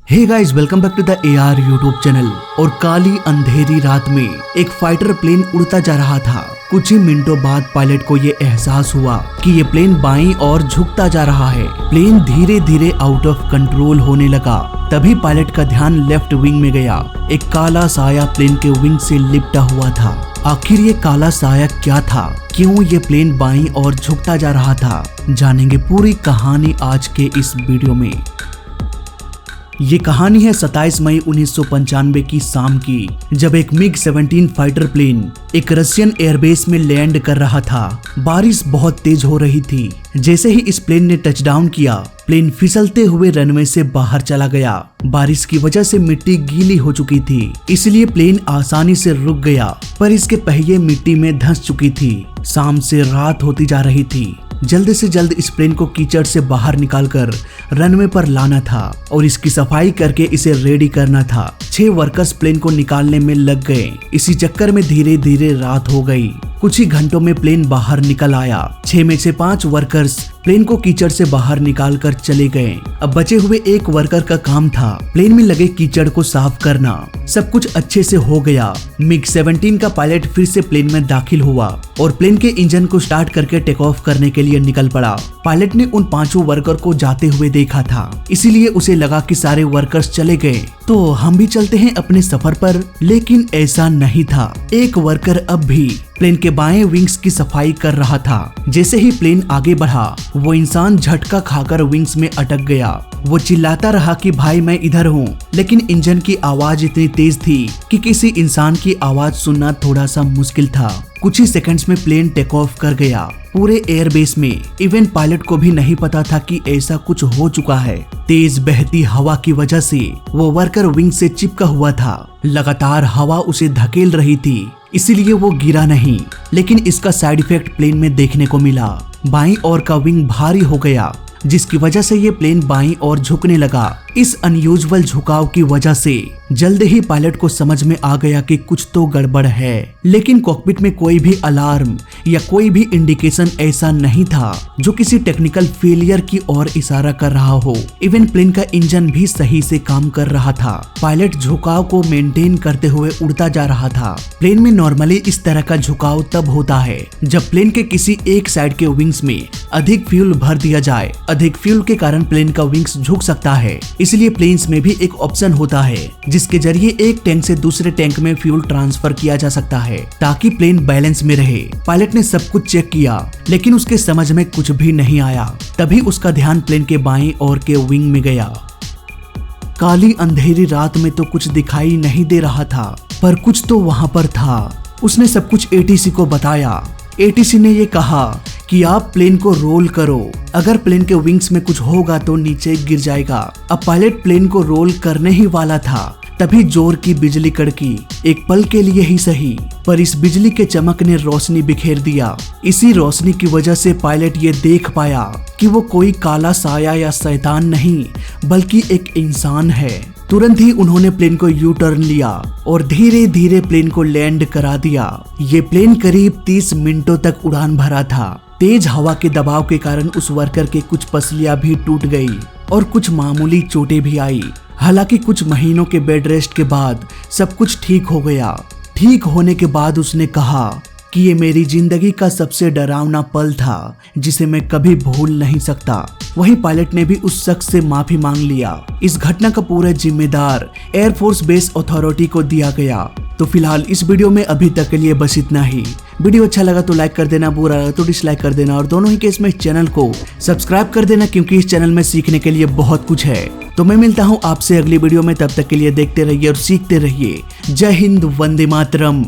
Hey guys, welcome back to the AR YouTube channel. और काली अंधेरी रात में एक फाइटर प्लेन उड़ता जा रहा था। कुछ ही मिनटों बाद पायलट को ये एहसास हुआ कि ये प्लेन बाईं ओर झुकता जा रहा है। प्लेन धीरे धीरे आउट ऑफ कंट्रोल होने लगा। तभी पायलट का ध्यान लेफ्ट विंग में गया। एक काला साया प्लेन के विंग से लिपटा हुआ था। आखिर ये काला साया क्या था? क्यों ये प्लेन बाईं ओर झुकता जा रहा था? जानेंगे पूरी कहानी आज के इस वीडियो में। ये कहानी है 27 मई 1995 की शाम की, जब एक MiG-17 फाइटर प्लेन एक रशियन एयरबेस में लैंड कर रहा था। बारिश बहुत तेज हो रही थी। जैसे ही इस प्लेन ने टचडाउन किया, प्लेन फिसलते हुए रनवे से बाहर चला गया। बारिश की वजह से मिट्टी गीली हो चुकी थी, इसलिए प्लेन आसानी से रुक गया, पर इसके पहिए मिट्टी में धंस चुकी थी। शाम से रात होती जा रही थी। जल्द से जल्द इस प्लेन को कीचड़ से बाहर निकालकर रनवे पर लाना था और इसकी सफाई करके इसे रेडी करना था। 6 वर्कर्स प्लेन को निकालने में लग गए। इसी चक्कर में धीरे धीरे रात हो गई। कुछ ही घंटों में प्लेन बाहर निकल आया। 6 में से 5 वर्कर्स प्लेन को कीचड़ से बाहर निकाल कर चले गए। अब बचे हुए एक वर्कर का काम था प्लेन में लगे कीचड़ को साफ करना। सब कुछ अच्छे से हो गया। MiG-17 का पायलट फिर से प्लेन में दाखिल हुआ और प्लेन के इंजन को स्टार्ट करके टेक ऑफ करने के लिए निकल पड़ा। पायलट ने उन 5 वर्कर को जाते हुए देखा था, इसीलिए उसे लगा कि सारे वर्कर्स चले गए तो हम भी चलते हैं अपने सफर पर। लेकिन ऐसा नहीं था। एक वर्कर अब भी प्लेन के बाएं विंग्स की सफाई कर रहा था। जैसे ही प्लेन आगे बढ़ा, वो इंसान झटका खाकर विंग्स में अटक गया। वो चिल्लाता रहा कि भाई मैं इधर हूँ, लेकिन इंजन की आवाज इतनी तेज थी कि किसी इंसान की आवाज सुनना थोड़ा सा मुश्किल था। कुछ ही सेकंड्स में प्लेन टेक ऑफ कर गया। पूरे एयरबेस में इवन पायलट को भी नहीं पता था कि ऐसा कुछ हो चुका है। तेज बहती हवा की वजह से वो वर्कर विंग से चिपका हुआ था। लगातार हवा उसे धकेल रही थी, इसीलिए वो गिरा नहीं। लेकिन इसका साइड इफेक्ट प्लेन में देखने को मिला। बाईं ओर का विंग भारी हो गया, जिसकी वजह से ये प्लेन बाईं ओर झुकने लगा। इस अनयूजुअल झुकाव की वजह से जल्द ही पायलट को समझ में आ गया कि कुछ तो गड़बड़ है। लेकिन कॉकपिट में कोई भी अलार्म या कोई भी इंडिकेशन ऐसा नहीं था जो किसी टेक्निकल फेलियर की ओर इशारा कर रहा हो। इवन प्लेन का इंजन भी सही से काम कर रहा था। पायलट झुकाव को मेंटेन करते हुए उड़ता जा रहा था। प्लेन में नॉर्मली इस तरह का झुकाव तब होता है जब प्लेन के किसी एक साइड के विंग्स में अधिक फ्यूल भर दिया जाए। अधिक फ्यूल के कारण प्लेन का विंग्स झुक सकता है। इसलिए प्लेन्स में भी एक ऑप्शन होता है जिसके जरिए एक टैंक से दूसरे टैंक में फ्यूल ट्रांसफर किया जा सकता है, ताकि प्लेन बैलेंस में रहे। पायलट ने सब कुछ चेक किया, लेकिन उसके समझ में कुछ भी नहीं आया। तभी उसका ध्यान प्लेन के बाईं ओर के विंग में गया। काली अंधेरी रात में तो कुछ दिखाई नहीं दे रहा था, पर कुछ तो वहां पर था। उसने सब कुछ ATC को बताया। ATC ने ये कहा कि आप प्लेन को रोल करो। अगर प्लेन के विंग्स में कुछ होगा तो नीचे गिर जाएगा। अब पायलट प्लेन को रोल करने ही वाला था, तभी जोर की बिजली कड़की। एक पल के लिए ही सही, पर इस बिजली के चमक ने रोशनी बिखेर दिया। इसी रोशनी की वजह से पायलट ये देख पाया कि वो कोई काला साया या शैतान नहीं, बल्कि एक इंसान है। तुरंत ही उन्होंने प्लेन को यू टर्न लिया और धीरे धीरे प्लेन को लैंड करा दिया। ये प्लेन करीब 30 मिनटों तक उड़ान भरा था। तेज हवा के दबाव के कारण उस वर्कर के कुछ पसलियां भी टूट गई और कुछ मामूली चोटें भी आई। हालांकि कुछ महीनों के बेड रेस्ट के बाद सब कुछ ठीक हो गया। ठीक होने के बाद उसने कहा कि ये मेरी जिंदगी का सबसे डरावना पल था, जिसे मैं कभी भूल नहीं सकता। वहीं पायलट ने भी उस शख्स से माफी मांग लिया। इस घटना का पूरा जिम्मेदार एयरफोर्स बेस अथॉरिटी को दिया गया। तो फिलहाल इस वीडियो में अभी तक के लिए बस इतना ही। वीडियो अच्छा लगा तो लाइक कर देना, बुरा लगा तो डिसलाइक कर देना, और दोनों ही केस में चैनल को सब्सक्राइब कर देना, क्योंकि इस चैनल में सीखने के लिए बहुत कुछ है। तो मैं मिलता हूँ आपसे अगली वीडियो में। तब तक के लिए देखते रहिए और सीखते रहिए। जय हिंद, वंदे मातरम।